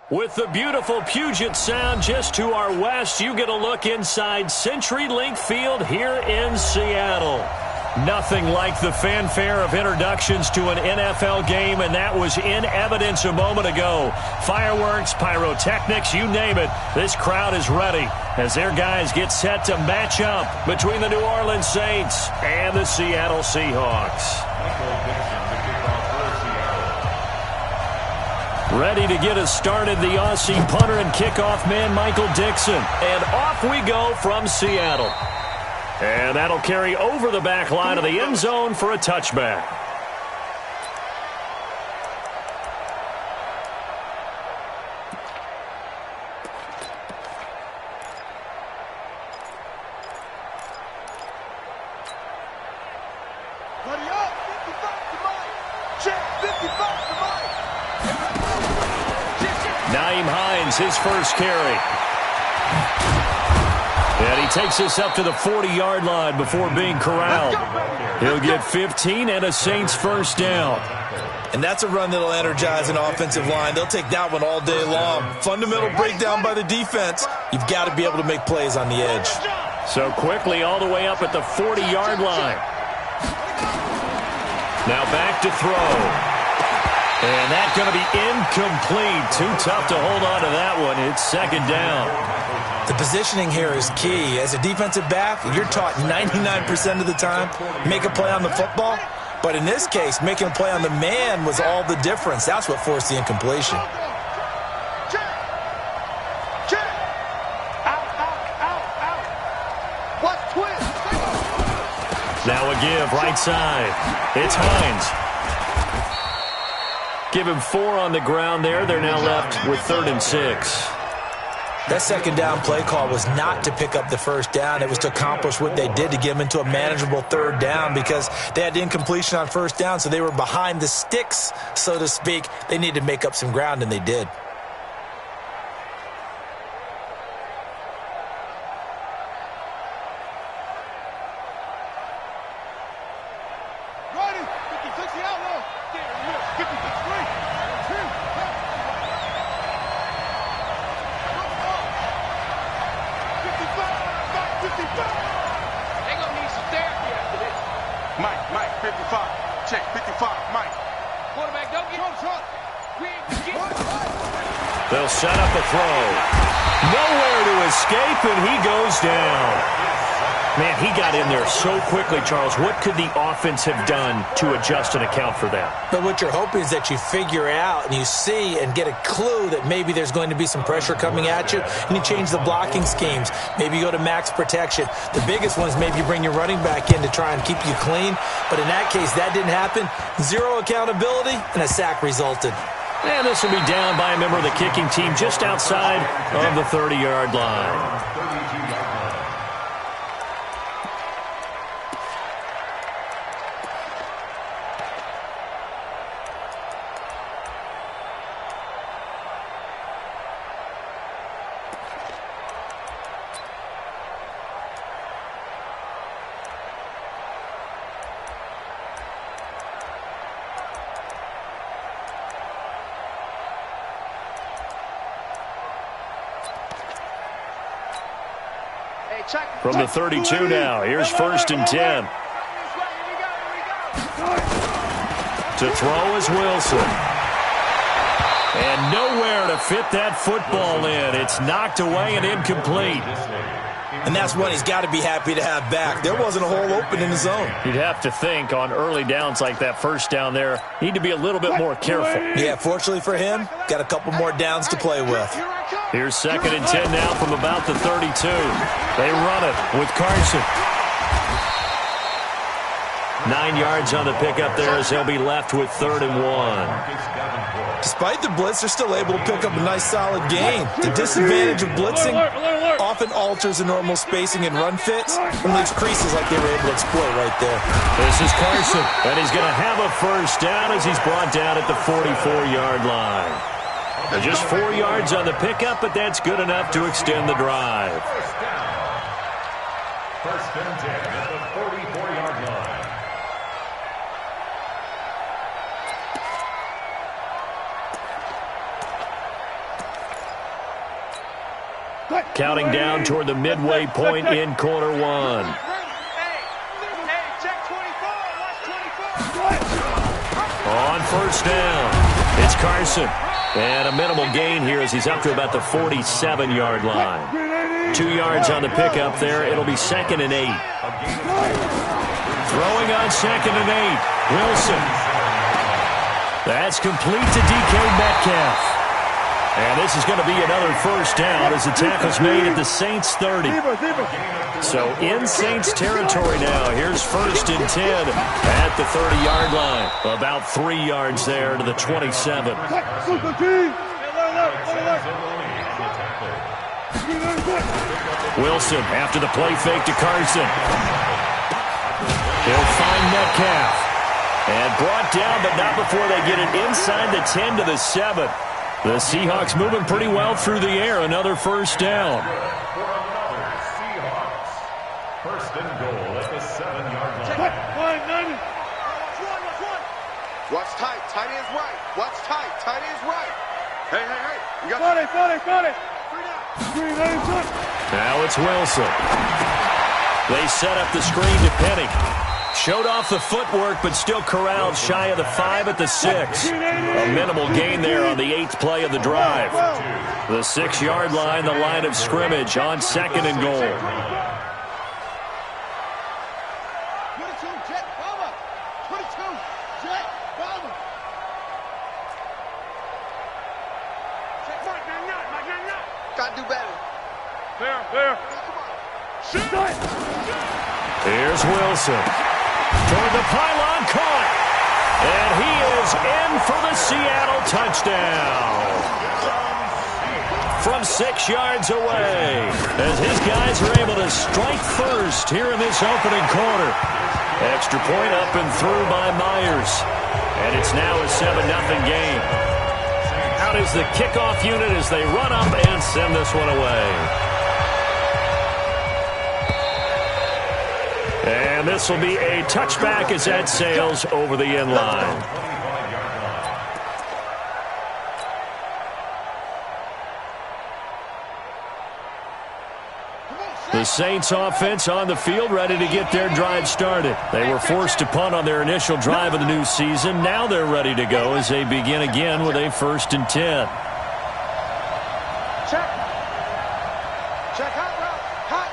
With the beautiful Puget Sound just to our west, you get a look inside CenturyLink Field here in Seattle. Nothing like the fanfare of introductions to an NFL game, and that was in evidence a moment ago. Fireworks, pyrotechnics, you name it. This crowd is ready as their guys get set to match up between the New Orleans Saints and the Seattle Seahawks. Ready to get us started, the Aussie punter and kickoff man, Michael Dixon. And off we go from Seattle. And that'll carry over the back line of the end zone for a touchback. His first carry. And he takes us up to the 40-yard line before being corralled. He'll get 15 and a Saints first down. And that's a run that'll energize an offensive line. They'll take that one all day long. Fundamental breakdown by the defense. You've got to be able to make plays on the edge. So quickly all the way up at the 40-yard line. Now back to throw. And that's going to be incomplete. Too tough to hold on to that one. It's second down. The positioning here is key. As a defensive back, you're taught 99% of the time, make a play on the football. But in this case, making a play on the man was all the difference. That's what forced the incompletion. Now a give, right side. It's Hines. Give him 4 on the ground there. They're now left with 3rd and 6. That second down play call was not to pick up the first down. It was to accomplish what they did to get them into a manageable 3rd down because they had incompletion on first down, so they were behind the sticks, so to speak. They needed to make up some ground, and they did. They'll set up a throw. Nowhere to escape, and he goes down. Man, he got in there so quickly, Charles. What could the offense have done to adjust and account for that? But what you're hoping is that you figure out and you see and get a clue that maybe there's going to be some pressure coming at you, and you change the blocking schemes. Maybe you go to max protection. The biggest one is maybe you bring your running back in to try and keep you clean. But in that case, that didn't happen. 0 accountability, and a sack resulted. And this will be down by a member of the kicking team just outside of the 30-yard line. From the 32 now, here's 1st and 10. To throw is Wilson. And nowhere to fit that football in. It's knocked away and incomplete. And that's one he's got to be happy to have back. There wasn't a hole open in the zone. You'd have to think on early downs like that first down there, need to be a little bit more careful. Yeah, fortunately for him, got a couple more downs to play with. Here's 2nd and 10 now from about the 32. They run it with Carson. 9 yards on the pickup there as they'll be left with 3rd and 1. Despite the blitz, they're still able to pick up a nice solid gain. The disadvantage of blitzing often alters the normal spacing and run fits and leaves creases like they were able to exploit right there. This is Carson, and he's going to have a first down as he's brought down at the 44-yard line. They're just 4 yards on the pickup, but that's good enough to extend the drive. First and 10 at the 44-yard line. Counting down toward the midway point in quarter one. On first down, it's Carson. And a minimal gain here as he's up to about the 47-yard line. 2 yards on the pickup there. It'll be 2nd and 8. Throwing on 2nd and 8. Wilson. That's complete to DK Metcalf. And this is going to be another first down as the tackle's made at the Saints 30. So in Saints territory now. Here's 1st and 10 at the 30-yard line. About 3 yards there to the 27. Wilson after the play fake to Carson. He'll find Metcalf. And brought down, but not before they get it inside the 10 to the 7. The Seahawks moving pretty well through the air. Another first down. First and goal at the 7-yard line. Watch tight. Tight end's right. Watch tight. Tight end's right. Hey. You got it. Now it's Wilson. They set up the screen to Penny. Showed off the footwork, but still corralled shy of the 5 at the 6. A minimal gain there on the 8th play of the drive. The 6-yard line, the line of scrimmage on 2nd and goal. Gotta do better. There. Here's Wilson. Toward the pylon, caught. And he is in for the Seattle touchdown. From 6 yards away, as his guys are able to strike first here in this opening quarter. Extra point up and through by Myers. And it's now a 7-0 game. Out is the kickoff unit as they run up and send this one away. And this will be a touchback as that sails over the end line. The Saints offense on the field ready to get their drive started. They were forced to punt on their initial drive of the new season. Now they're ready to go as they begin again with a 1st and 10. Check hot route. Hot.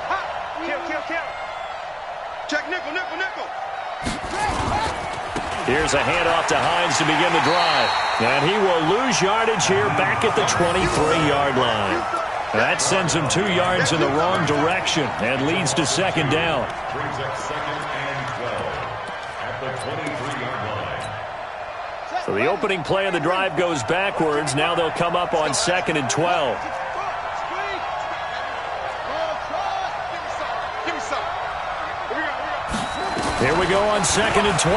Kill. Check nickel. Here's a handoff to Hines to begin the drive. And he will lose yardage here back at the 23-yard line. That sends him 2 yards in the wrong direction and leads to 2nd down. Brings up 2nd and 12 at the 23-yard line. So the opening play of the drive goes backwards. Now they'll come up on 2nd and 12. Here we go on 2nd and 12.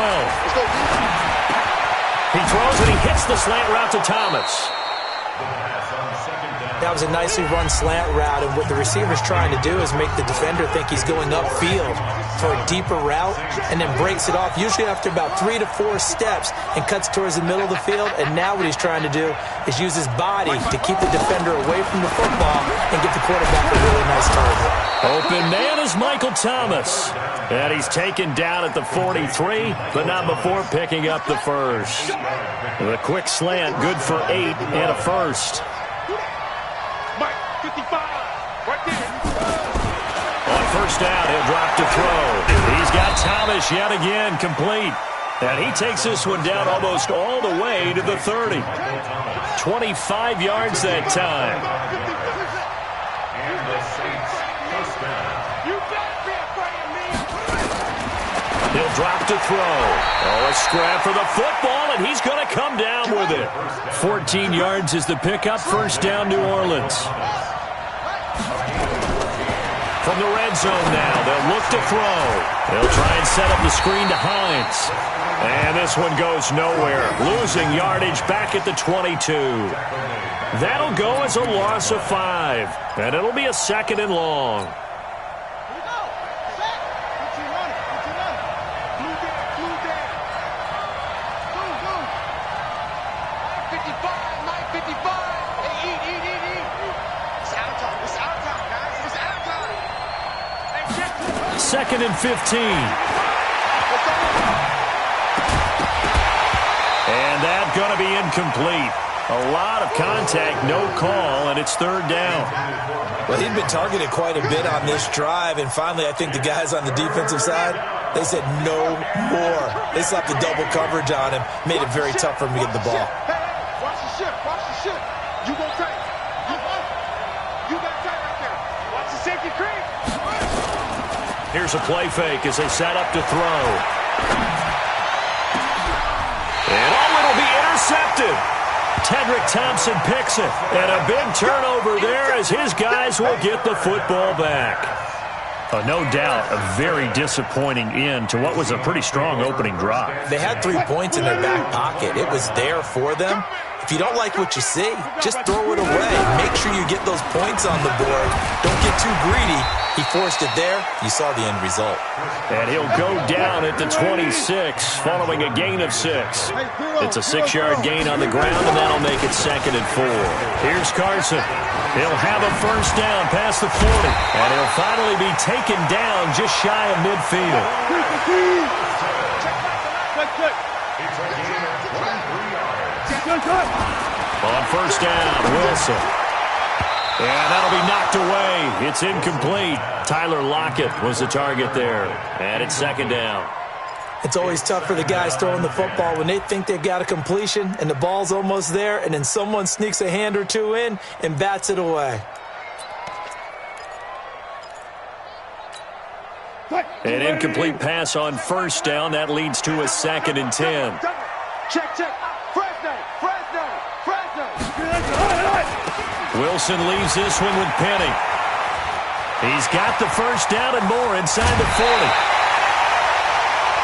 He throws and he hits the slant route to Thomas. That was a nicely run slant route, and what the receiver's trying to do is make the defender think he's going upfield for a deeper route and then breaks it off, usually after about 3 to 4 steps, and cuts towards the middle of the field. And now what he's trying to do is use his body to keep the defender away from the football and give the quarterback a really nice target. Open man is Michael Thomas. And he's taken down at the 43, but not before picking up the first. The quick slant, good for 8 and a first. Mike, 55, right there. On first down, he'll drop to throw. He's got Thomas yet again complete. And he takes this one down almost all the way to the 30. 25 yards that time. And the Saints first down. You better be afraid of me. He'll drop to throw. Oh, a scrap for the football, and he's going to come down with it. 14 yards is the pickup. First down, New Orleans. From the red zone now, they'll look to throw. They'll try and set up the screen to Hines. And this one goes nowhere. Losing yardage back at the 22. That'll go as a loss of 5. And it'll be a 2nd and long. Mike 55. Hey, eat. It's our time. 2nd and 15. And that's going to be incomplete. A lot of contact, no call, and it's 3rd down. Well, he'd been targeted quite a bit on this drive, and finally I think the guys on the defensive side, they said no more. They slapped the double coverage on him, made it very tough for him to get the ball. Hey, watch the shift, watch the shift. You go tight. You got tight right there. Watch the safety creep. Here's a play fake as they set up to throw. And it'll be intercepted. Tedrick Thompson picks it. And a big turnover there as his guys will get the football back. No doubt a very disappointing end to what was a pretty strong opening drive. They had 3 points in their back pocket. It was there for them. If you don't like what you see, just throw it away. Make sure you get those points on the board. Don't get too greedy. He forced it there. You saw the end result. And he'll go down at the 26 following a gain of 6. It's a 6-yard gain on the ground, and that'll make it 2nd and 4. Here's Carson. He'll have a first down past the 40, and he'll finally be taken down just shy of midfield. On first down, Wilson. And that'll be knocked away. It's incomplete. Tyler Lockett was the target there. And it's 2nd down. It's always tough for the guys throwing the football when they think they've got a completion and the ball's almost there, and then someone sneaks a hand or two in and bats it away. An incomplete pass on first down. That leads to a 2nd and 10. Check. Fresno. Wilson leaves this one with Penny. He's got the first down and more inside the 40.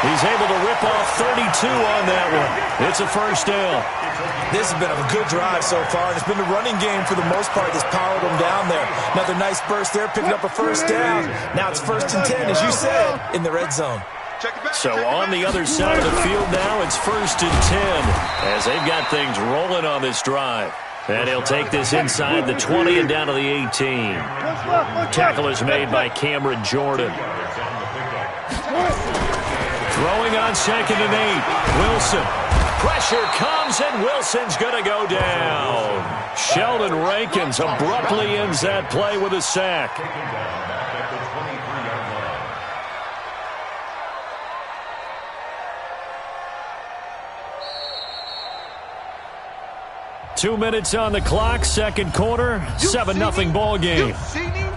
He's able to rip off 32 on that one. It's a first down. This has been a good drive so far, and it's been the running game for the most part that's powered them down there. Another nice burst there, picking up a first down. Now it's 1st and 10, as you said, in the red zone. So on the other side of the field now, it's 1st and 10 as they've got things rolling on this drive. And he'll take this inside the 20 and down to the 18. Tackle is made by Cameron Jordan. Throwing on 2nd and 8. Wilson. Pressure comes, and Wilson's going to go down. Sheldon Rankins abruptly ends that play with a sack. 2 minutes on the clock, 2nd quarter, 7-0 ball game. You see me?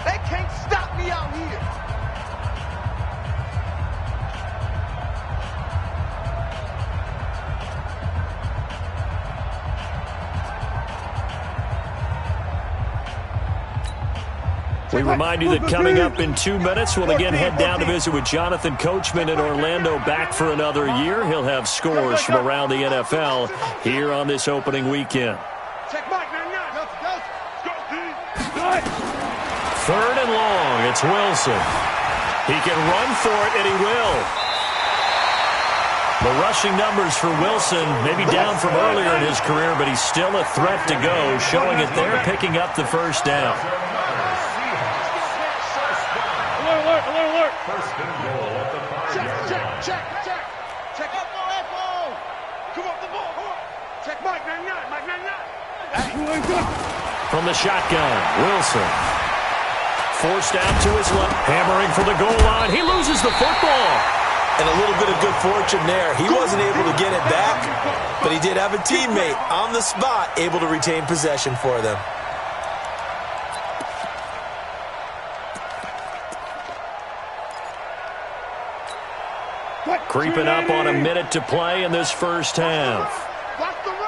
They can't stop me out here. We remind you that coming up in 2 minutes, we'll again head down to visit with Jonathan Coachman in Orlando, back for another year. He'll have scores from around the NFL here on this opening weekend. 3rd and long, it's Wilson. He can run for it, and he will. The rushing numbers for Wilson maybe down from earlier in his career, but he's still a threat to go, showing it there, picking up the first down. Alert. First and goal at the 5-yard line. Check. Echo. Come up the ball. Check Mike 99. From the shotgun, Wilson. Forced out to his left, hammering for the goal line. He loses the football. And a little bit of good fortune there. He wasn't able to get it back, but he did have a teammate on the spot able to retain possession for them. Creeping up on a minute to play in this first half. Watch the run.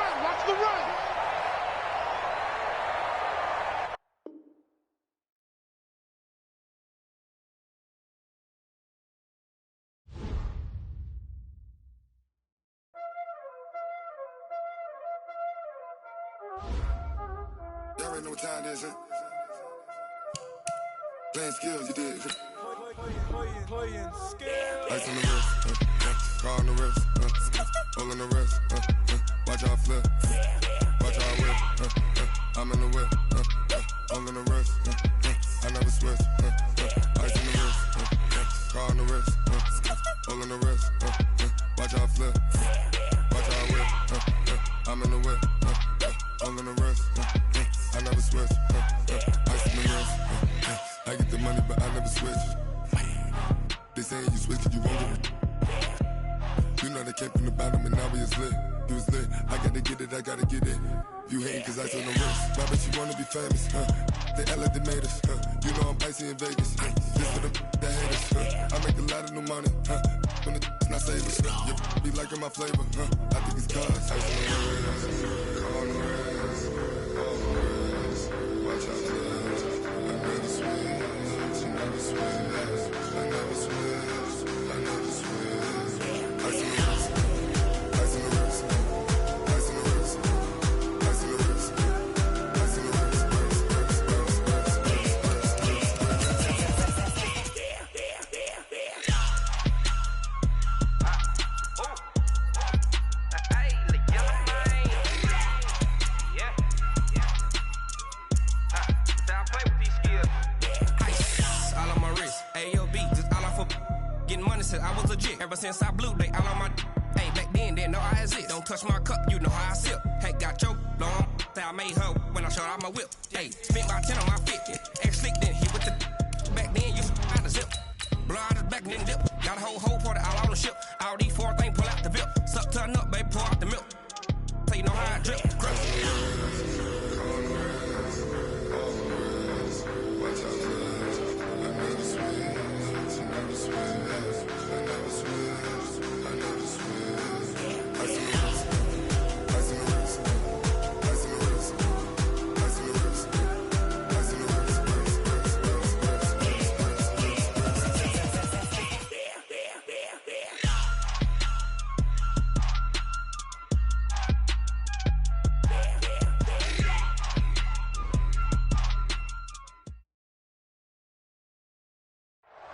Y'all already know what time it is, huh? Playing skills, you did. Playing skills. Ice on the wrist, car on the wrist, hole on the wrist, watch out flip, watch out whip, I'm in the whip, hole in the wrist, I never switch, ice on the wrist, all on the rest. I never switch. Ice in the wrist. I get the money, but I never switch. They saying you switch, you won't get it. You know they came from the bottom and now we is lit. You was lit. I gotta get it, I gotta get it. You hating cause ice on the wrist. Why bet you wanna be famous? They act like they made us. You know I'm icy in Vegas. Just for the that hate us. I make a lot of new money. When it's not savers. You be liking my flavor. I think it's cause ice on the wrist. On the wrist. On the wrist. Watch out for this. I never switch. I never switch. I never switch. I never switch. Ice on the wrist. Ice on the wrist. Ice on the wrist. Ice on the wrist. Ice on the wrist. I was legit. Ever since I blew, they all on my hey, back then, didn't know I exist. Don't touch my cup, you know how I sip. Hey, got choked, long. Say I made her when I showed out my whip. Hey, spent about 10 on my 50. Ex-slick, then hit with the back then, you out the zip. Blow out his back, then dip. Got a whole party out on the ship. All these 4 things pull out the bip. Suck, turn up, baby, pour out the milk. So you know how I drip.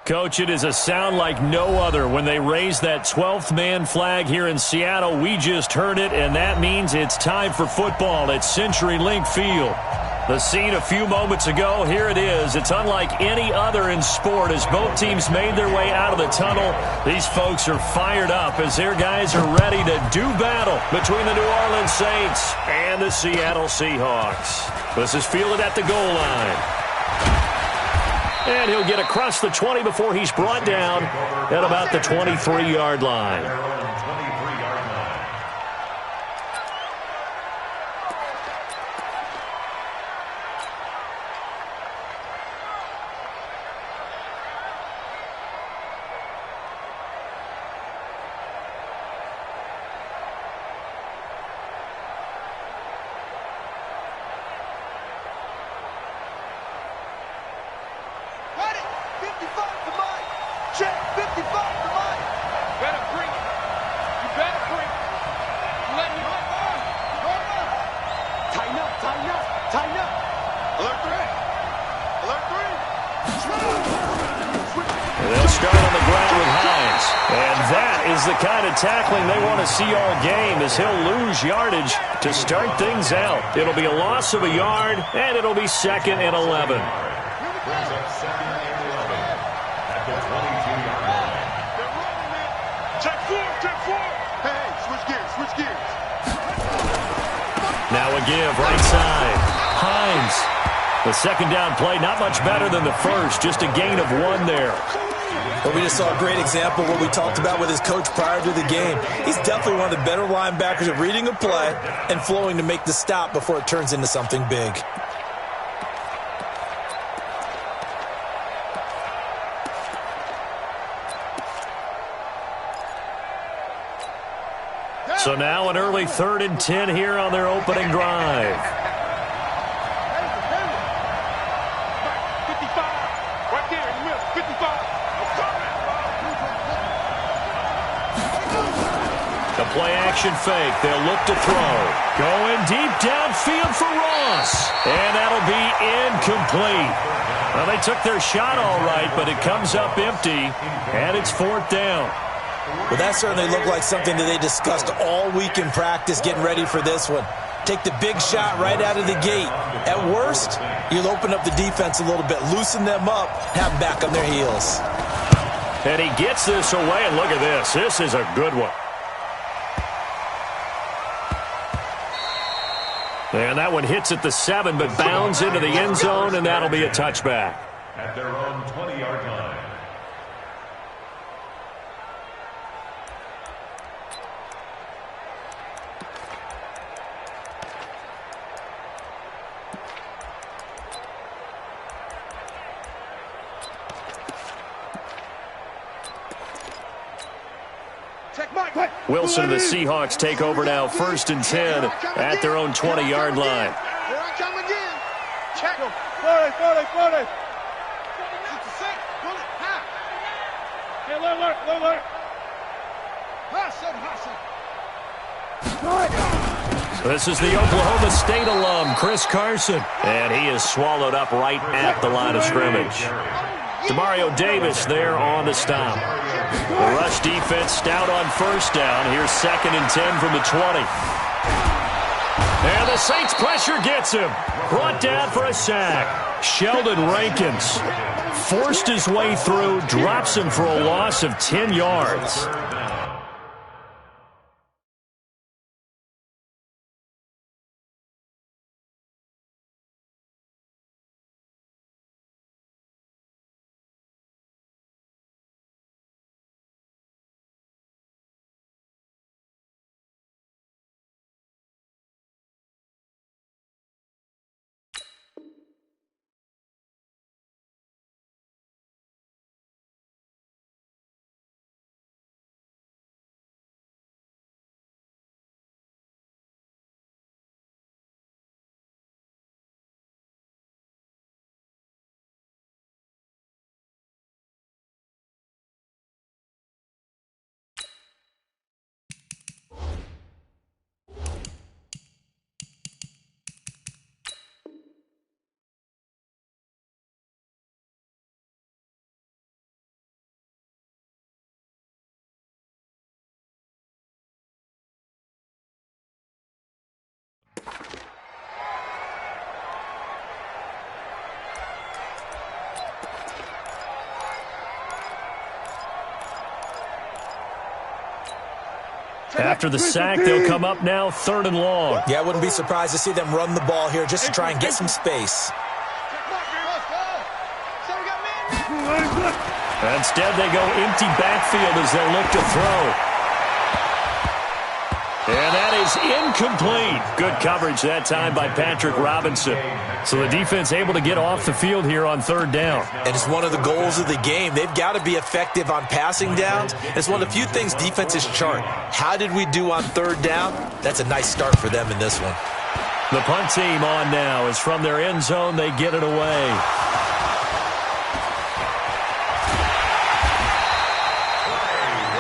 Coach, it is a sound like no other when they raise that 12th man flag here in Seattle. We just heard it, and that means it's time for football at CenturyLink Field. The scene a few moments ago, here it is. It's unlike any other in sport as both teams made their way out of the tunnel. These folks are fired up as their guys are ready to do battle between the New Orleans Saints and the Seattle Seahawks. This is fielded at the goal line. And he'll get across the 20 before he's brought down at about the 23-yard line. Tackling they want to see all game as he'll lose yardage to start things out. It'll be a loss of a yard, and it'll be 2nd and 11. Hey, switch gears. Now a give, right side. Hines. The second down play, not much better than the first, just a gain of 1 there. Well, we just saw a great example of what we talked about with his coach prior to the game. He's definitely one of the better linebackers at reading a play and flowing to make the stop before it turns into something big. So now an early 3rd and 10 here on their opening drive. The play-action fake. They'll look to throw. Going deep downfield for Ross. And that'll be incomplete. Well, they took their shot all right, but it comes up empty, and it's 4th down. Well, that certainly looked like something that they discussed all week in practice getting ready for this one. Take the big shot right out of the gate. At worst, you'll open up the defense a little bit, loosen them up, have them back on their heels. And he gets this away, and look at this. This is a good one. And that one hits at the 7, but bounds into the end zone, and that'll be a touchback. At their own 20-yard line. Wilson and the Seahawks take over now, 1st and 10 at their own 20-yard line. Here I come again. Check. 40. Hey, look. This is the Oklahoma State alum, Chris Carson, and he is swallowed up right at the line of scrimmage. Demario Davis there on the stop. The rush defense stout on 1st down. Here's 2nd and 10 from the 20. And the Saints pressure gets him. Brought down for a sack. Sheldon Rankins forced his way through, drops him for a loss of 10 yards. After the sack, they'll come up now 3rd and long. Yeah, I wouldn't be surprised to see them run the ball here just to try and get some space. Instead, they go empty backfield as they look to throw. And that is incomplete. Good coverage that time by Patrick Robinson. So the defense able to get off the field here on 3rd down. And it's one of the goals of the game. They've got to be effective on passing downs. It's one of the few things defenses chart. How did we do on 3rd down? That's a nice start for them in this one. The punt team on now is from their end zone. They get it away.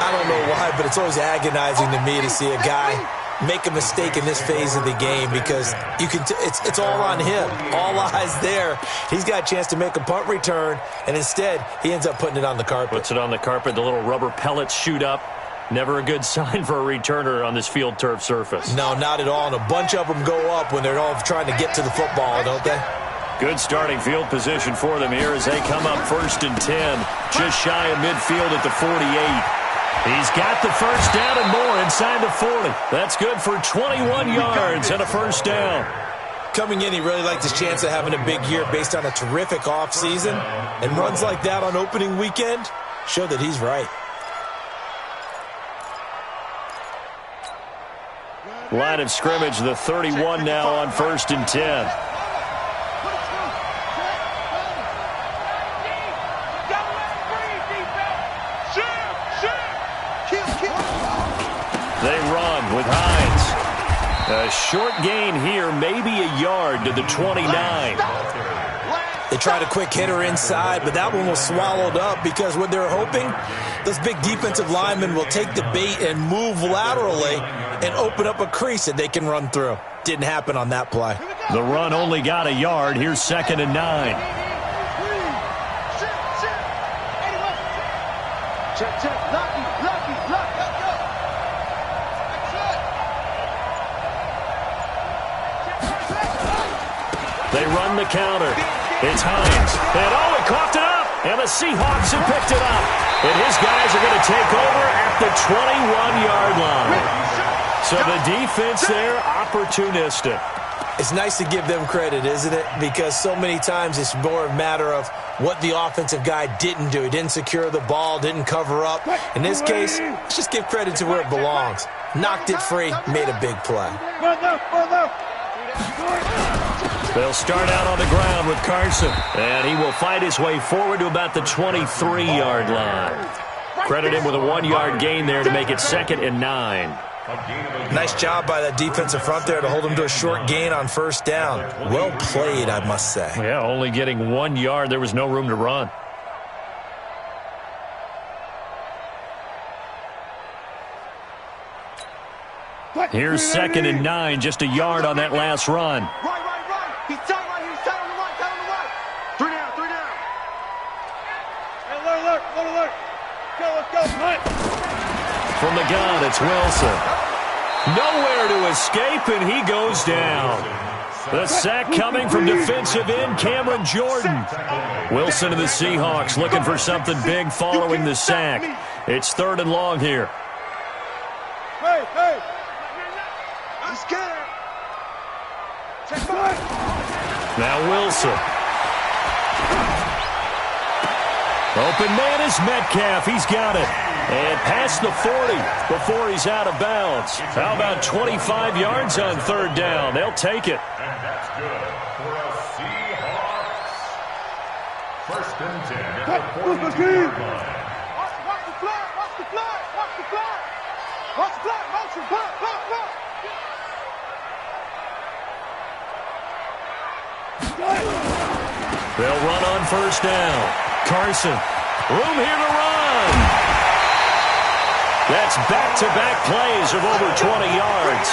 I don't know why, but it's always agonizing to me to see a guy make a mistake in this phase of the game because you can. It's all on him. All eyes there. He's got a chance to make a punt return, and instead he ends up putting it on the carpet. Puts it on the carpet. The little rubber pellets shoot up. Never a good sign for a returner on this field turf surface. No, not at all. And a bunch of them go up when they're all trying to get to the football, don't they? Good starting field position for them here as they come up 1st and 10. Just shy of midfield at the 48. He's got the 1st down and more inside the 40. That's good for 21 yards and a 1st down. Coming in, he really liked his chance of having a big year based on a terrific offseason. And runs like that on opening weekend show that he's right. Line of scrimmage, the 31 now on 1st and 10. They run with Hines. A short gain here, maybe a yard to the 29. They tried a quick hitter inside, but that one was swallowed up because what they're hoping, those big defensive linemen will take the bait and move laterally and open up a crease that they can run through. Didn't happen on that play. The run only got a yard. Here's 2nd and 9. Check. Lucky. They run the counter. It's Hines. And he coughed it up. And the Seahawks have picked it up. And his guys are going to take over at the 21-yard line. So the defense there, opportunistic. It's nice to give them credit, isn't it? Because so many times it's more a matter of what the offensive guy didn't do. He didn't secure the ball, didn't cover up. In this case, let's just give credit to where it belongs. Knocked it free, made a big play. They'll start out on the ground with Carson, and he will fight his way forward to about the 23-yard line. Credit him with a 1-yard gain there to make it 2nd and 9. Nice job by that defensive front there to hold him to a short gain on first down. Well played, I must say. Yeah, only getting 1 yard. There was no room to run. Here's 2nd and 9, just a yard on that last run. Right. He's tight right here. He's tight on the right. Tight on the right. 3 down. Hey, alert. Let's go. Hunt. From the gun, it's Wilson. Nowhere to escape, and he goes down. The sack coming from defensive end Cameron Jordan. Wilson and the Seahawks looking for something big following the sack. It's 3rd and long here. Hey. I'm scared. Check back. Now Wilson. Open man is Metcalf. He's got it. And past the 40 before he's out of bounds. How about 25 yards on 3rd down? They'll take it. And that's good for a Seahawks. 1st and 10 at the 42-yard line. Watch the flag. Motion. Block. They'll run on 1st down. Carson. Room here to run. That's back-to-back plays of over 20 yards.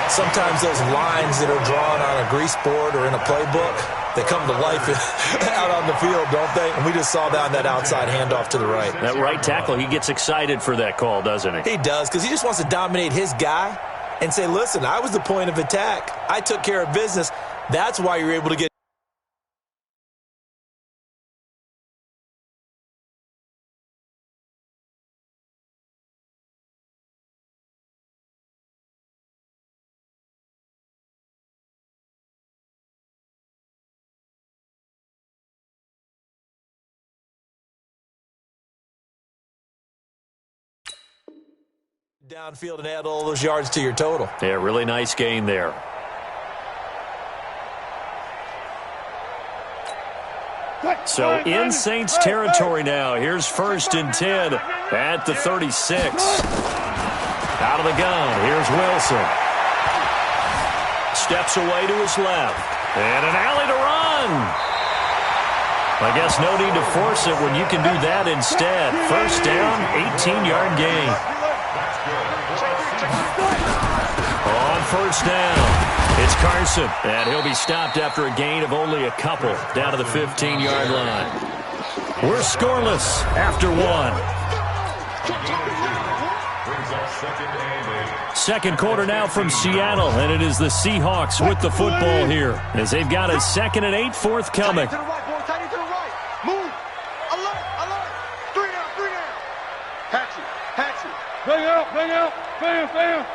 Sometimes those lines that are drawn on a grease board or in a playbook, they come to life out on the field, don't they? And we just saw that outside handoff to the right. That right tackle, he gets excited for that call, doesn't he? He does, because he just wants to dominate his guy and say, listen, I was the point of attack. I took care of business. That's why you're able to get downfield and add all those yards to your total. Yeah, really nice gain there. So in Saints territory now. Here's 1st and 10 at the 36. Out of the gun. Here's Wilson. Steps away to his left. And an alley to run. I guess no need to force it when you can do that instead. 1st down, 18-yard gain. On 1st down. It's Carson, and he'll be stopped after a gain of only a couple down to the 15-yard line. We're scoreless after 1. Second quarter now from Seattle, and it is the Seahawks with the football here as they've got a 2nd and 8 forthcoming. Tight to the right, boy. Tight to the right. Move. Alert. 3 down. Hatchet. Bang out. Bam.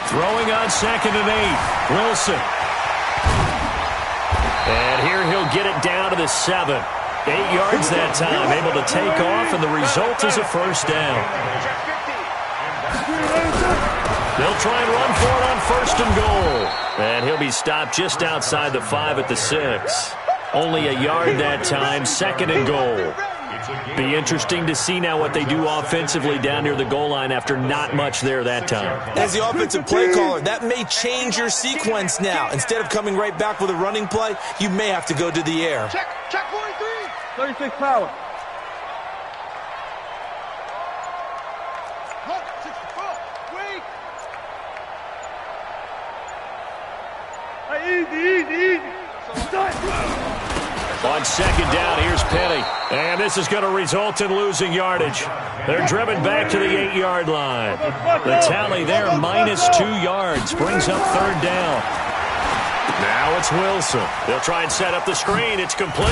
Throwing on 2nd and 8. Wilson. And here he'll get it down to the 7. 8 yards that time, able to take off, and the result is a 1st down. They'll try and run for it on 1st and goal. And he'll be stopped just outside the 5 at the 6. Only a yard that time, 2nd and goal. Be interesting to see now what they do offensively down near the goal line after not much there that time. As the offensive play caller, that may change your sequence now. Instead of coming right back with a running play, you may have to go to the air. Check 43. 36 power. Easy. On 2nd down, here's Penny. And this is going to result in losing yardage. They're driven back to the 8-yard line. The tally there, -2 yards, brings up 3rd down. Now Now it's Wilson. They'll try and set up the screen. It's complete.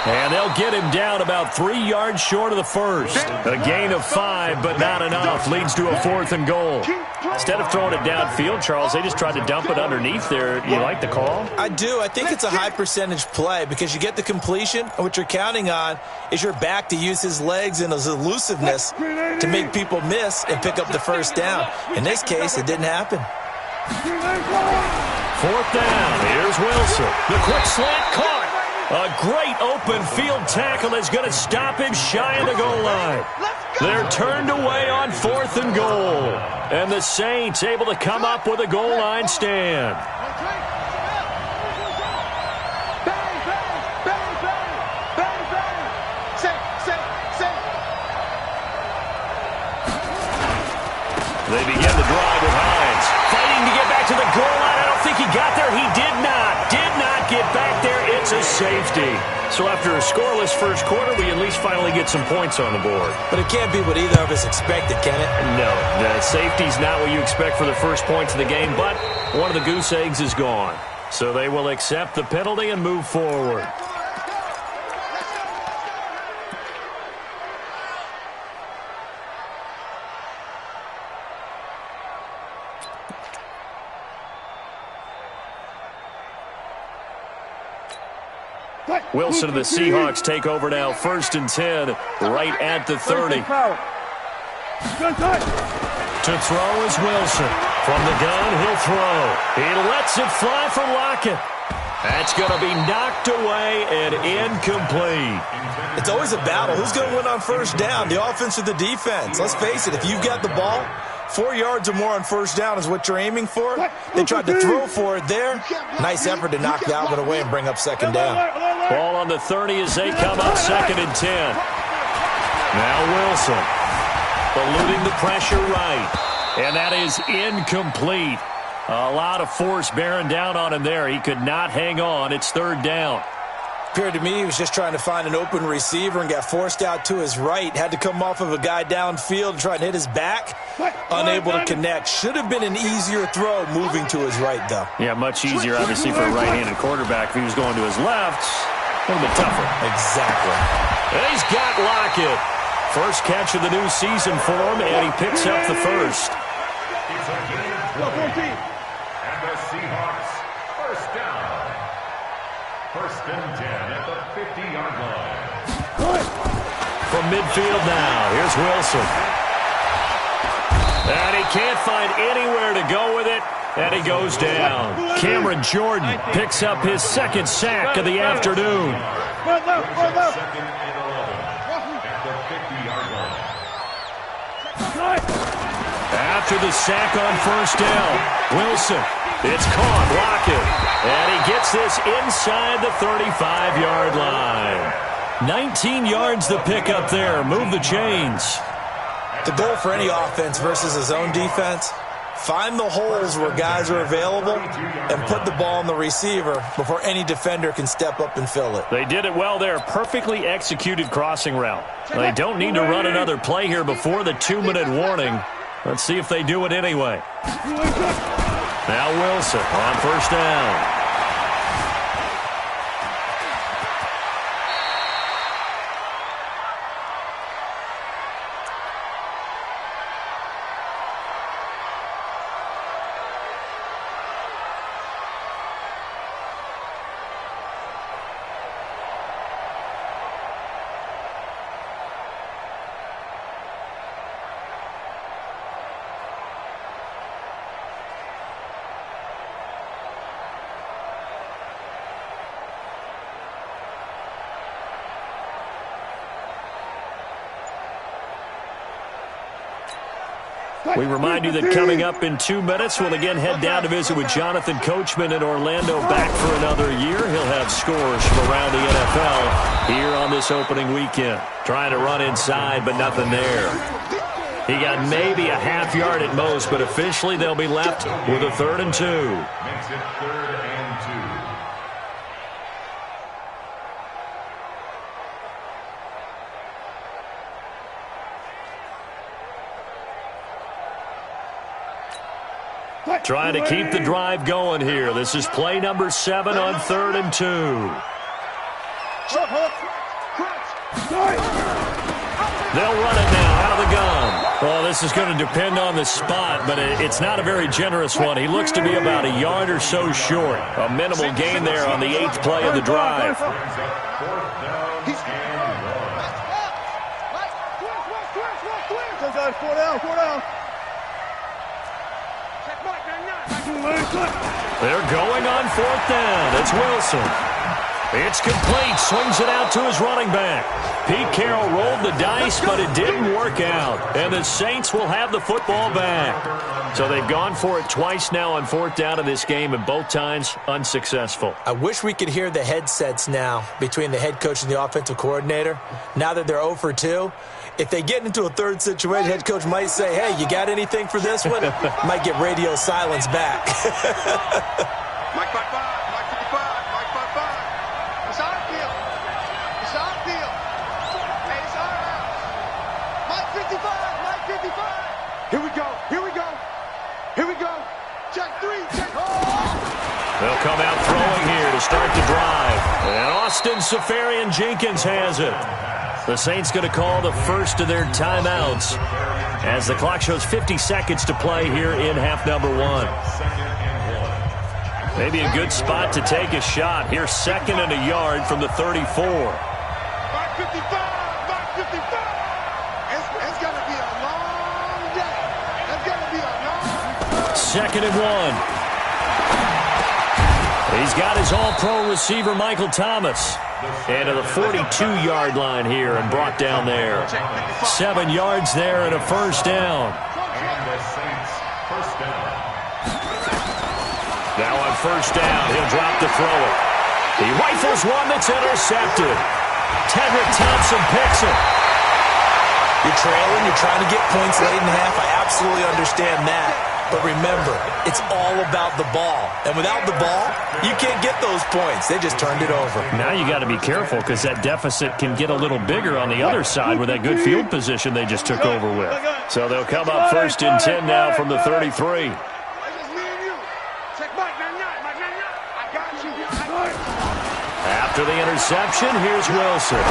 And they'll get him down about 3 yards short of the first. A gain of 5, but not enough. Leads to a 4th and goal. Instead of throwing it downfield, Charles, they just tried to dump it underneath there. You like the call? I do. I think it's a high percentage play because you get the completion, and what you're counting on is your back to use his legs and his elusiveness to make people miss and pick up the first down. In this case, it didn't happen. 4th down. Here's Wilson. The quick slant caught. A great open field tackle is going to stop him shy of the goal line. They're turned away on 4th and goal. And the Saints able to come up with a goal line stand. They begin the drive with Hines. Fighting to get back to the goal line. I don't think he got there. He did not. Did not get back there. It's a safety. So after a scoreless first quarter, we at least finally get some points on the board. But it can't be what either of us expected, can it? No. The safety's not what you expect for the first points of the game, but one of the goose eggs is gone. So they will accept the penalty and move forward. Wilson and the Seahawks take over now, 1st and 10, right at the 30. To throw is Wilson. From the gun, he'll throw. He lets it fly for Lockett. That's going to be knocked away and incomplete. It's always a battle. Who's going to win on first down, the offense or the defense? Let's face it, if you've got the ball, 4 yards or more on first down is what you're aiming for. They tried to throw for it there. Nice effort to knock that one away and bring up 2nd down. Ball on the 30 as they come up 2nd and 10. Now Wilson eluding the pressure right. And that is incomplete. A lot of force bearing down on him there. He could not hang on. It's 3rd down. Appeared to me he was just trying to find an open receiver and got forced out to his right. Had to come off of a guy downfield and try and hit his back. Unable to connect. Should have been an easier throw moving to his right, though. Yeah, much easier, obviously, for a right-handed quarterback. If he was going to his left, a little bit tougher. Exactly. And he's got Lockett. First catch of the new season for him, and he picks up the first. It's a gain of 3. And the Seahawks, 1st down. 1st and 10 at the 50-yard line. From midfield now, here's Wilson. And he can't find anywhere to go with it, and he goes down. Cameron Jordan picks up his 2nd sack of the afternoon. 2nd and 11 at the 50-yard line. After the sack on first down, Wilson, it's caught, Lockett, and he gets this inside the 35-yard line. 19 yards the pick up there. Move the chains. The goal for any offense versus his own defense, find the holes where guys are available and put the ball on the receiver before any defender can step up and fill it. They did it well there. Perfectly executed crossing route. They don't need to run another play here before the 2-minute warning. Let's see if they do it anyway. Now Wilson on first down. We remind you that coming up in 2 minutes, we'll again head down to visit with Jonathan Coachman in Orlando, back for another year. He'll have scores from around the NFL here on this opening weekend. Trying to run inside, but nothing there. He got maybe a half yard at most, but officially they'll be left with a 3rd and 2. Makes it 3rd and 2. Trying to keep the drive going here. This is play number 7 on 3rd and 2. They'll run it now out of the gun. Well, this is going to depend on the spot, but it's not a very generous one. He looks to be about a yard or so short. A minimal gain there on the 8th play of the drive. They're going on 4th down. It's Wilson. It's complete. Swings it out to his running back. Pete Carroll rolled the dice, but it didn't work out. And the Saints will have the football back. So they've gone for it twice now on 4th down in this game, and both times unsuccessful. I wish we could hear the headsets now between the head coach and the offensive coordinator. Now that they're 0 for 2, if they get into a third situation, head coach might say, hey, you got anything for this one? Might get radio silence back. Mike 5-5, Mike 55, Mike 5-5. It's our deal. It's our deal. Hey, it's our house. Mike 55, Mike 55. Here we go, here we go, here we go. Check 3, check. They'll come out throwing here to start the drive. And Austin Safarian-Jenkins has it. The Saints going to call the first of their timeouts as the clock shows 50 seconds to play here in half number 1. Maybe a good spot to take a shot. Here, 2nd and a yard from the 34. Mike 55, Mike 55. It's going to be a long day. It's going to be a long 2nd and 1. He's got his all-pro receiver, Michael Thomas. And to the 42-yard line here and brought down there. 7 yards there and a first down. And the Saints first down. Now on first down, he'll drop to throw it. He rifles one that's intercepted. Tedrick Thompson picks it. You're trailing, you're trying to get points late in half. I absolutely understand that. But remember, it's all about the ball. And without the ball, you can't get those points. They just turned it over. Now you got to be careful because that deficit can get a little bigger on the other side with that good field position they just took over with. So they'll come up 1st and 10 now from the 33. After the interception, here's Wilson.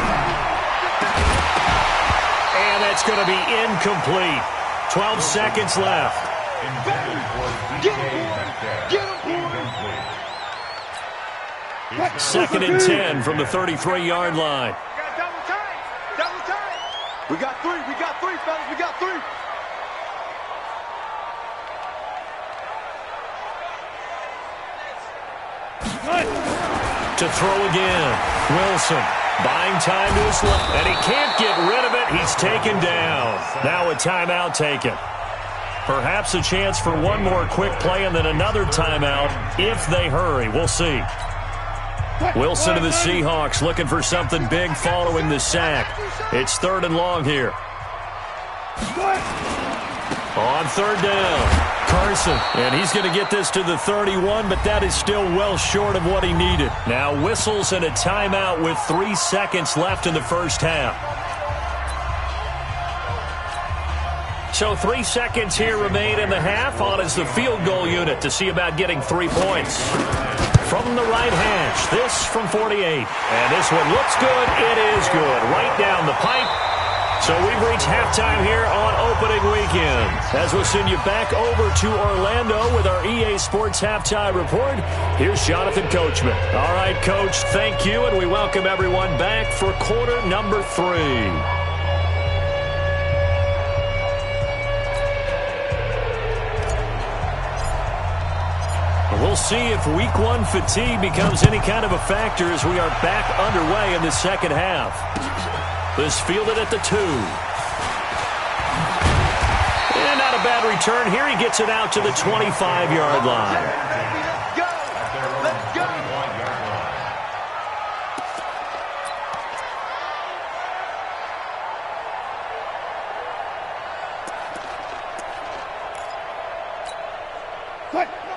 And that's going to be incomplete. 12 seconds left. Get him, 2nd and 10 from the 33-yard line. double time. We got 3, fellas, we got 3. To throw again. Wilson buying time to his left. And he can't get rid of it. He's taken down. Now a timeout taken. Perhaps a chance for one more quick play and then another timeout if they hurry. We'll see. Wilson to the Seahawks looking for something big following the sack. It's 3rd and long here. On 3rd down. Carson, and he's going to get this to the 31, but that is still well short of what he needed. Now whistles and a timeout with 3 seconds left in the first half. So 3 seconds here remain in the half. On is the field goal unit to see about getting 3 points. From the right hash, this from 48. And this one looks good. It is good. Right down the pipe. So we've reached halftime here on opening weekend. As we'll send you back over to Orlando with our EA Sports Halftime Report, here's Jonathan Coachman. All right, Coach, thank you, and we welcome everyone back for quarter number 3. We'll see if week 1 fatigue becomes any kind of a factor as we are back underway in the second half. This fielded at the 2. And not a bad return here. He gets it out to the 25-yard line. Let's go. Let's go.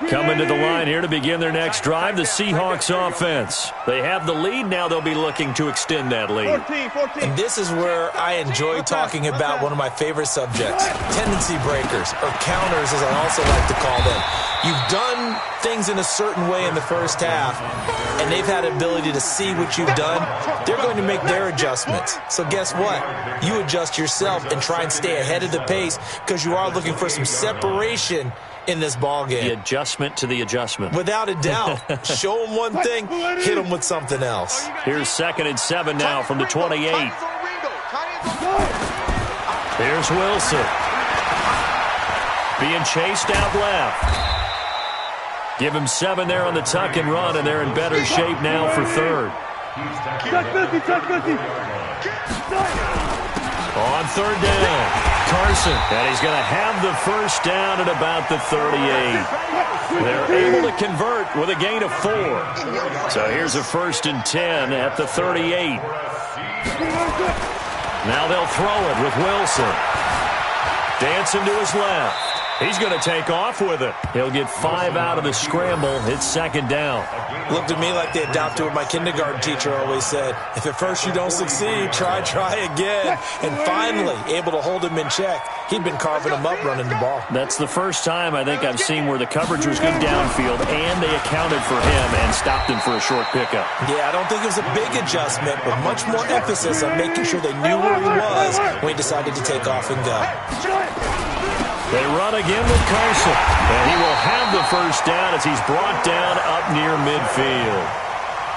Coming to the line here to begin their next drive, the Seahawks offense. They have the lead. Now they'll be looking to extend that lead. 14. And this is where I enjoy talking about one of my favorite subjects, tendency breakers, or counters as I also like to call them. You've done things in a certain way in the first half, and they've had the ability to see what you've done. They're going to make their adjustments. So guess what? You adjust yourself and try and stay ahead of the pace because you are looking for some separation in this ball game. The adjustment to the adjustment. Without a doubt. Show them one thing, hit them with something else. Here's 2nd and 7 now from the 28. Here's Wilson. Being chased out left. Give him 7 there on the tuck and run, and they're in better shape now for 3rd. On 3rd down. Carson, and he's going to have the first down at about the 38. They're able to convert with a gain of 4. So here's a 1st and 10 at the 38. Now they'll throw it with Wilson. Dancing to his left. He's going to take off with it. He'll get 5 out of the scramble. It's 2nd down. Looked at me like they adopted what my kindergarten teacher always said. If at first you don't succeed, try again. And finally, able to hold him in check. He'd been carving him up running the ball. That's the first time I think I've seen where the coverage was good downfield, and they accounted for him and stopped him for a short pickup. Yeah, I don't think it was a big adjustment, but much more emphasis on making sure they knew where he was when he decided to take off and go. They run again with Carson, and he will have the first down as he's brought down up near midfield.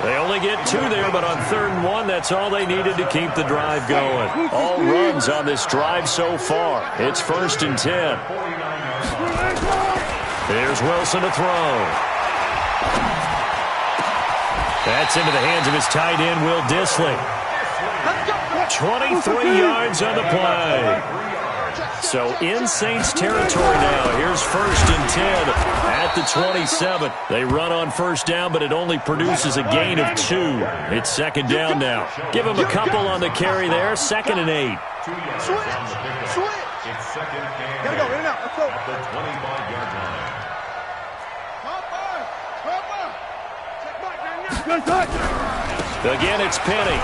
They only get 2 there, but on 3rd and 1, that's all they needed to keep the drive going. All runs on this drive so far. It's 1st and 10. Here's Wilson to throw. That's into the hands of his tight end, Will Dissly. 23 yards on the play. So in Saints territory now. Here's 1st and 10 at the 27. They run on 1st down, but it only produces a gain of 2. It's 2nd down now. Give him a couple on the carry there. 2nd and 8. Switch. It's 2nd and Gotta go, in and out. Let's go. at the 25-yard line. Again, it's Penny.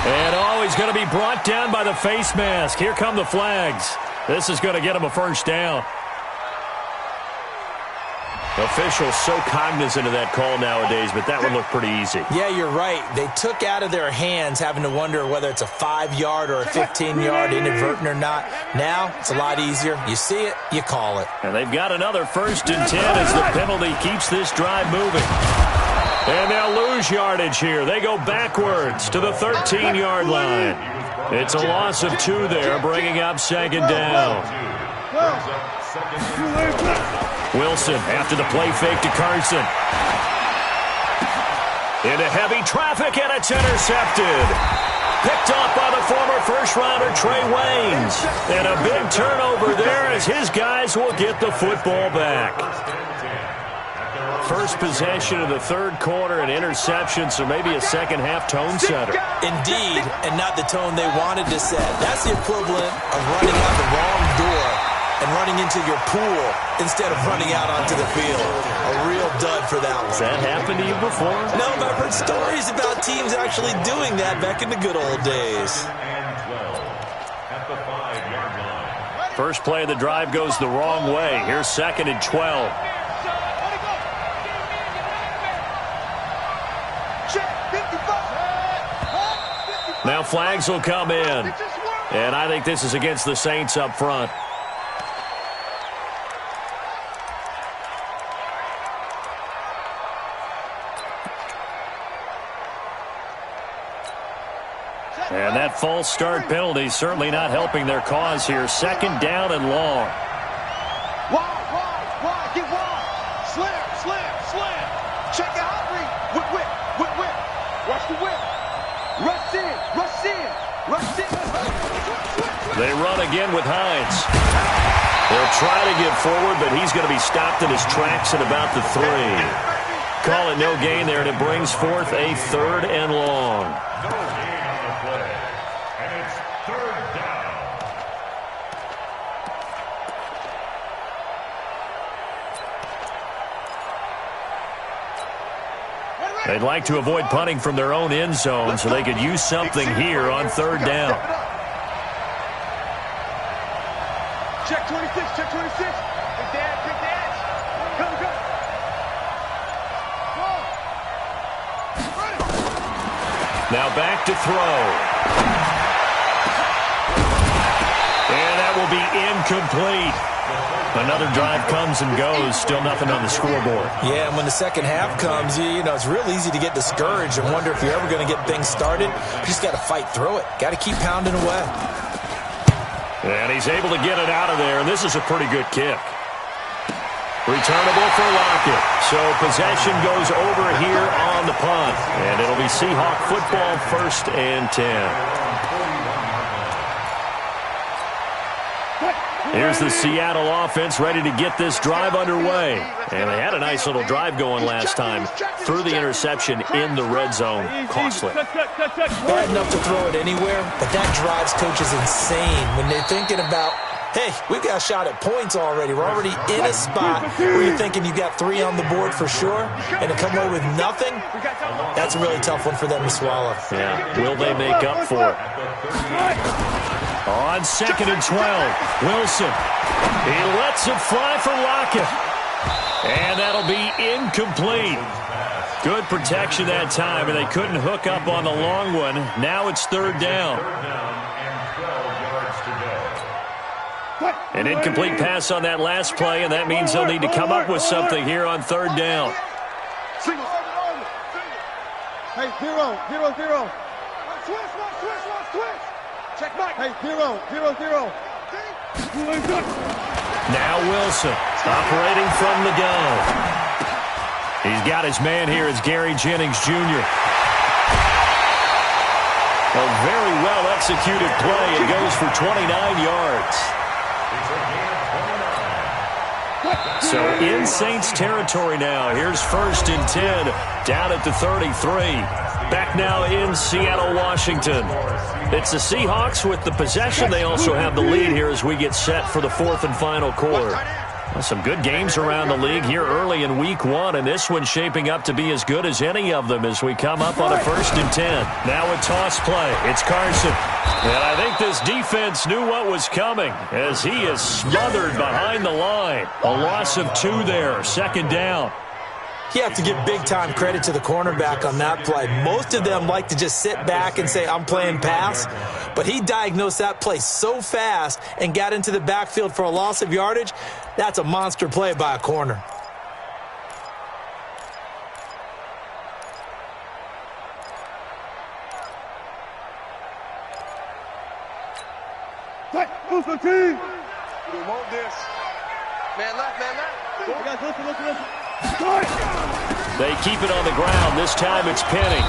And, he's going to be brought down by the face mask. Here come the flags. This is going to get him a first down. Officials so cognizant of that call nowadays, but that would look pretty easy. Yeah, you're right. They took out of their hands having to wonder whether it's a 5-yard or a 15-yard inadvertent or not. Now, it's a lot easier. You see it, you call it. And they've got another 1st and 10 as the penalty keeps this drive moving. And they'll lose yardage here. They go backwards to the 13-yard line. It's a loss of 2 there, bringing up 2nd down. Wilson after the play fake to Carson. Into heavy traffic, and it's intercepted. Picked up by the former first-rounder Trey Waynes. And a big turnover there as his guys will get the football back. First possession of the 3rd quarter, an interception, so maybe a second-half tone setter. Indeed, and not the tone they wanted to set. That's the equivalent of running out the wrong door and running into your pool instead of running out onto the field. A real dud for that one. Has that happened to you before? No, but I've heard stories about teams actually doing that back in the good old days. First play of the drive goes the wrong way. Here's 2nd and 12. Now flags will come in. And I think this is against the Saints up front. And that false start penalty certainly not helping their cause here. 2nd down and long. Wide, get wide. Slam. Check out Henry. Whip. Watch the whip. Rush in. They run again with Hines. They'll try to get forward, but he's going to be stopped in his tracks at about the 3. Call it no gain there, and it brings forth a 3rd and long. No gain on the play. And it's 3rd down. They'd like to avoid punting from their own end zone so they could use something here on third down. Check 26, check 26. Big dad. Go. Now back to throw. And that will be incomplete. Another drive comes and goes. Still nothing on the scoreboard. Yeah, and when the second half comes, you know, it's real easy to get discouraged and wonder if you're ever going to get things started. You just got to fight through it. Got to keep pounding away. And he's able to get it out of there, and this is a pretty good kick. Returnable for Lockett. So possession goes over here on the punt. And it'll be Seahawk football, 1st and 10. Here's the Seattle offense ready to get this drive underway. And they had a nice little drive going last time. Threw the interception in the red zone. Costly. Bad enough to throw it anywhere, but that drives coaches insane when they're thinking about, hey, we've got a shot at points already. We're already in a spot where you're thinking you got 3 on the board for sure, and to come away with nothing, that's a really tough one for them to swallow. Yeah, will they make up for it? On 2nd and 12, Wilson. He lets it fly for Lockett. And that'll be incomplete. Good protection that time, and they couldn't hook up on the long one. Now it's 3rd down. An incomplete pass on that last play, and that means they'll need to come up with something here on 3rd down. Hey, 0. Switch. Check back. Hey, 0. Now Wilson operating from the gun. He's got his man here. It's Gary Jennings Jr. A very well-executed play. It goes for 29 yards. So in Saints territory now. Here's 1st and 10 down at the 33. Back now in Seattle, Washington. It's the Seahawks with the possession. They also have the lead here as we get set for the 4th and final quarter. Well, some good games around the league here early in week 1, and this one's shaping up to be as good as any of them as we come up on a 1st and 10. Now a toss play. It's Carson. And I think this defense knew what was coming as he is smothered behind the line. A loss of 2 there. 2nd down. You have to give big-time credit to the cornerback on that play. Most of them like to just sit back and say, I'm playing pass. But he diagnosed that play so fast and got into the backfield for a loss of yardage. That's a monster play by a corner. Team. We want this. Man left. Listen. They keep it on the ground. This time it's Penny.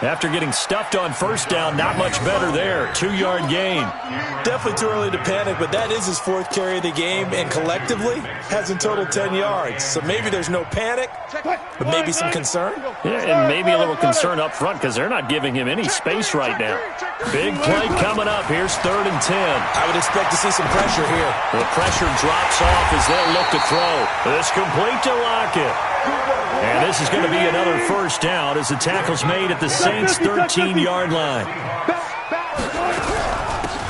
After getting stuffed on 1st down, not much better there. 2-yard gain. Definitely too early to panic, but that is his 4th carry of the game, and collectively has in total 10 yards. So maybe there's no panic, but maybe some concern. Yeah, and maybe a little concern up front because they're not giving him any space right now. Big play coming up. Here's 3rd and 10. I would expect to see some pressure here. The pressure drops off as they'll look to throw. It's complete to Lockett. And this is going to be another 1st down as the tackle's made at the Saints' 13-yard line.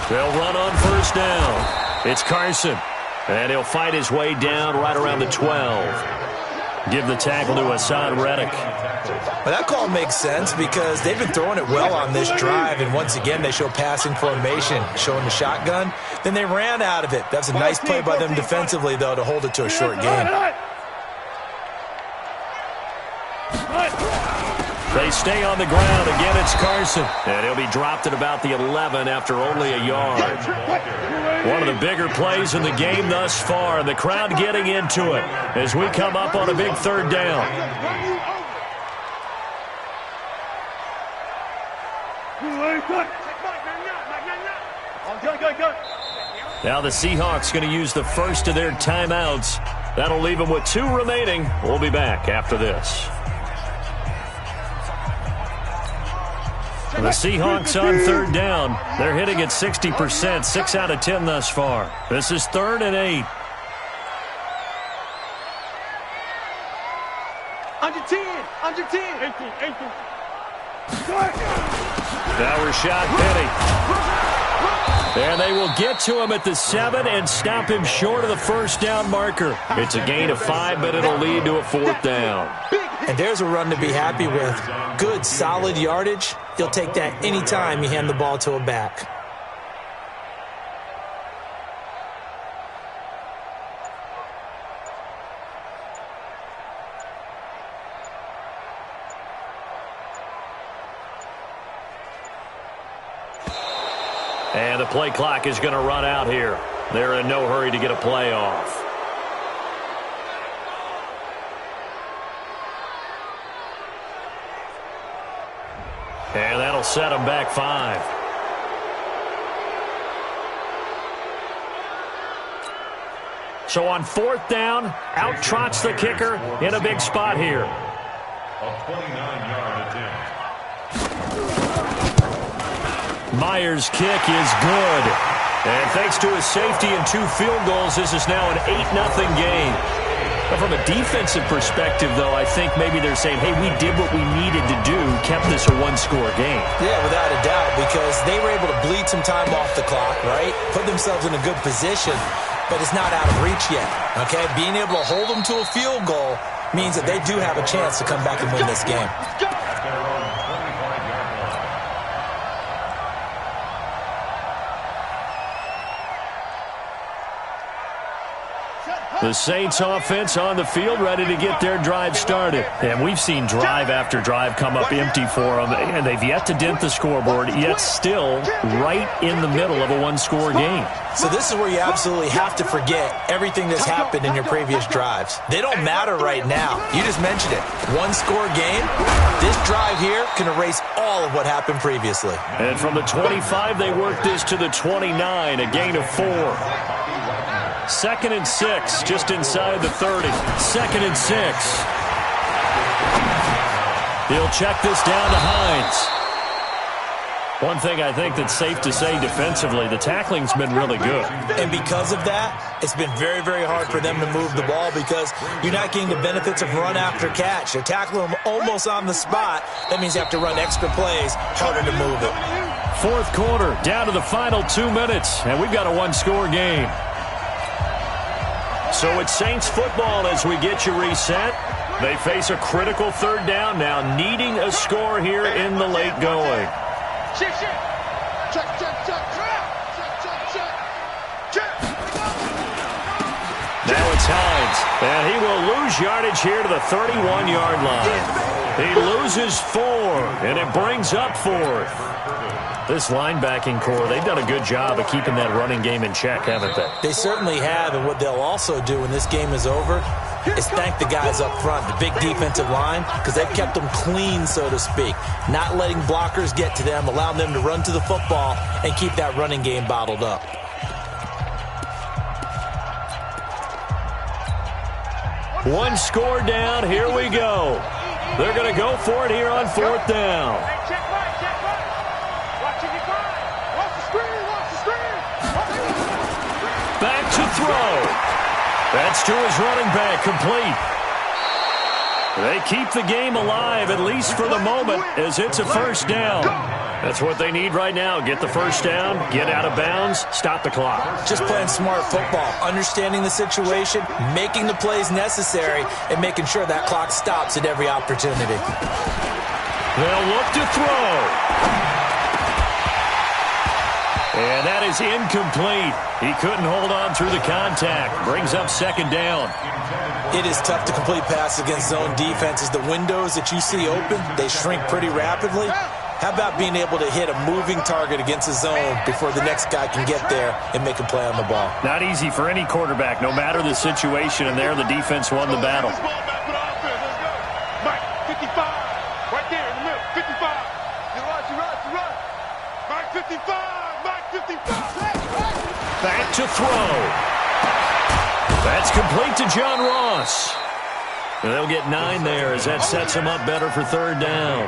They'll run on 1st down. It's Carson. And he'll fight his way down right around the 12. Give the tackle to Hassan Reddick. Well, that call makes sense because they've been throwing it well on this drive, and once again they show passing formation, showing the shotgun. Then they ran out of it. That's a nice play by them defensively, though, to hold it to a short game. They stay on the ground. Again, it's Carson. And he'll be dropped at about the 11 after only a yard. One of the bigger plays in the game thus far. And the crowd getting into it as we come up on a big 3rd down. Now the Seahawks going to use the first of their timeouts. That'll leave them with 2 remaining. We'll be back after this. The Seahawks on 3rd down. They're hitting at 60%, 6 out of 10 thus far. This is 3rd and 8. Under How's your team? 18. Now Rashad Penny. And they will get to him at the 7 and stop him short of the first down marker. It's a gain of 5, but it'll lead to a 4th down. And there's a run to be happy with. Good, solid yardage. You'll take that anytime you hand the ball to a back. And the play clock is going to run out here. They're in no hurry to get a play off. And that'll set them back 5. So on 4th down, out trots the kicker in a big spot here. A 29-yard attempt. Myers' kick is good. And thanks to his safety and 2 field goals, this is now an 8-0 game. But from a defensive perspective, though, I think maybe they're saying, hey, we did what we needed to do, kept this a 1-score game. Yeah, without a doubt, because they were able to bleed some time off the clock, right? Put themselves in a good position, but it's not out of reach yet, okay? Being able to hold them to a field goal means that they do have a chance to come back and win this game. The Saints offense on the field, ready to get their drive started. And we've seen drive after drive come up empty for them, and they've yet to dent the scoreboard, yet still right in the middle of a 1-score game. So this is where you absolutely have to forget everything that's happened in your previous drives. They don't matter right now. You just mentioned it. 1-score game. This drive here can erase all of what happened previously. And from the 25, they work this to the 29, a gain of 4. 2nd and 6, just inside the 30. 2nd and 6. He'll check this down to Hines. One thing I think that's safe to say defensively, the tackling's been really good. And because of that, it's been very, very hard for them to move the ball because you're not getting the benefits of run after catch. They're tackling them almost on the spot. That means you have to run extra plays, harder to move it. 4th quarter, down to the final 2 minutes, and we've got a 1-score game. So it's Saints football as we get you reset. They face a critical 3rd down now, needing a score here in the late going. Check. Now it's Hines, and he will lose yardage here to the 31-yard line. He loses 4, and it brings up 4th. This linebacking core, they've done a good job of keeping that running game in check, haven't they? They certainly have, and what they'll also do when this game is over is thank the guys up front, the big defensive line, because they've kept them clean, so to speak. Not letting blockers get to them, allowing them to run to the football and keep that running game bottled up. One score down, here we go. They're going to go for it here on 4th down. Back to throw. That's to his running back, complete. They keep the game alive, at least for the moment, as it's a 1st down. That's what they need right now. Get the 1st down, get out of bounds, stop the clock. Just playing smart football, understanding the situation, making the plays necessary, and making sure that clock stops at every opportunity. They'll look to throw. And that is incomplete. He couldn't hold on through the contact. Brings up 2nd down. It is tough to complete pass against zone defenses. The windows that you see open, they shrink pretty rapidly. How about being able to hit a moving target against a zone before the next guy can get there and make a play on the ball? Not easy for any quarterback, no matter the situation, and there the defense won the battle. Mike, 55, right there in the middle, 55. You run. Mike, 55, Mike, 55. Back to throw. That's complete to John Ross. And they'll get 9 there as that sets him up better for 3rd down.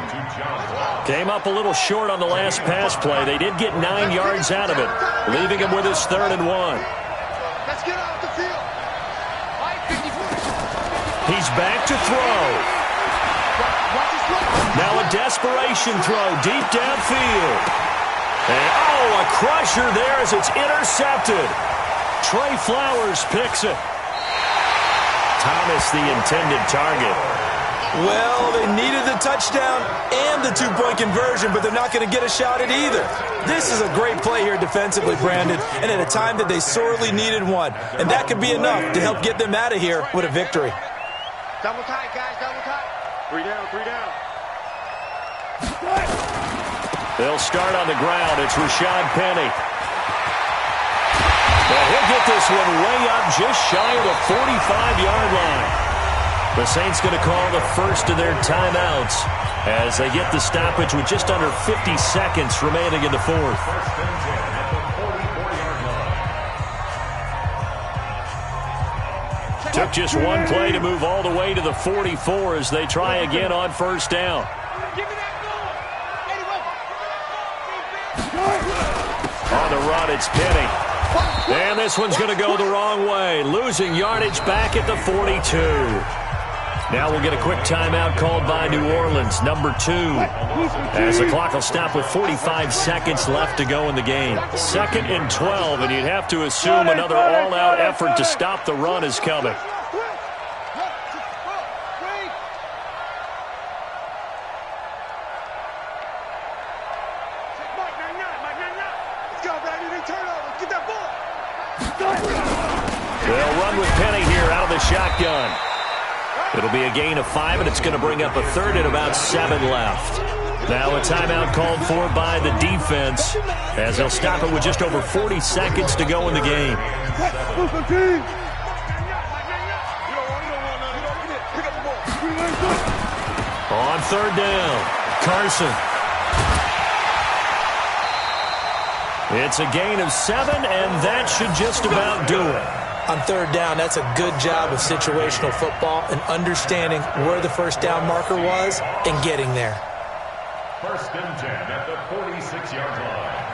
Came up a little short on the last pass play. They did get 9 yards out of it, leaving him with his 3rd and 1. Let's get off the field. Mike, 54. He's back to throw. Now a desperation throw deep downfield. And, oh, a crusher there as it's intercepted. Trey Flowers picks it. Thomas, the intended target. Well, they needed the touchdown and the two-point conversion, but they're not going to get a shot at either. This is a great play here defensively, Brandon, and at a time that they sorely needed one. And that could be enough to help get them out of here with a victory. Double tight, guys, double tight. 3 down, 3 down. They'll start on the ground. It's Rashad Penny. Well, he'll get this one way up just shy of the 45-yard line. The Saints going to call the first of their timeouts as they get the stoppage with just under 50 seconds remaining in the fourth. Took just one play to move all the way to the 44 as they try again on first down. On the run, it's Penny. And this one's going to go the wrong way, losing yardage back at the 42. Now we'll get a quick timeout called by New Orleans, number 2, as the clock will stop with 45 seconds left to go in the game. 2nd and 12, and you'd have to assume another all-out effort to stop the run is coming. They'll run with Penny here out of the shotgun. It'll be a gain of 5, and it's going to bring up a third and about 7 left. Now a timeout called for by the defense as they'll stop it with just over 40 seconds to go in the game. On third down, Carson. It's a gain of 7, and that should just about do it. On third down, that's a good job of situational football and understanding where the first down marker was and getting there. 1st and 10 at the 46-yard line.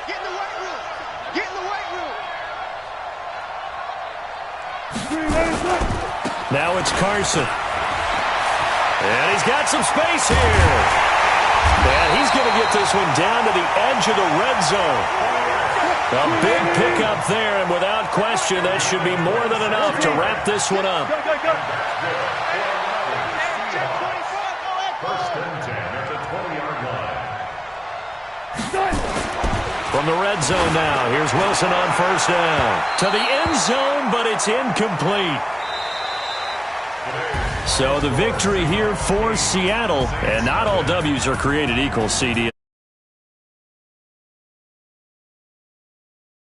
Get in the weight room. Get in the weight room. Now it's Carson. And he's got some space here. And he's going to get this one down to the edge of the red zone. A big pickup there, and without question, that should be more than enough to wrap this one up. 1st and 10 at the 20-yard line. From the red zone now, here's Wilson on first down. To the end zone, but it's incomplete. So the victory here for Seattle, and not all W's are created equal, CD.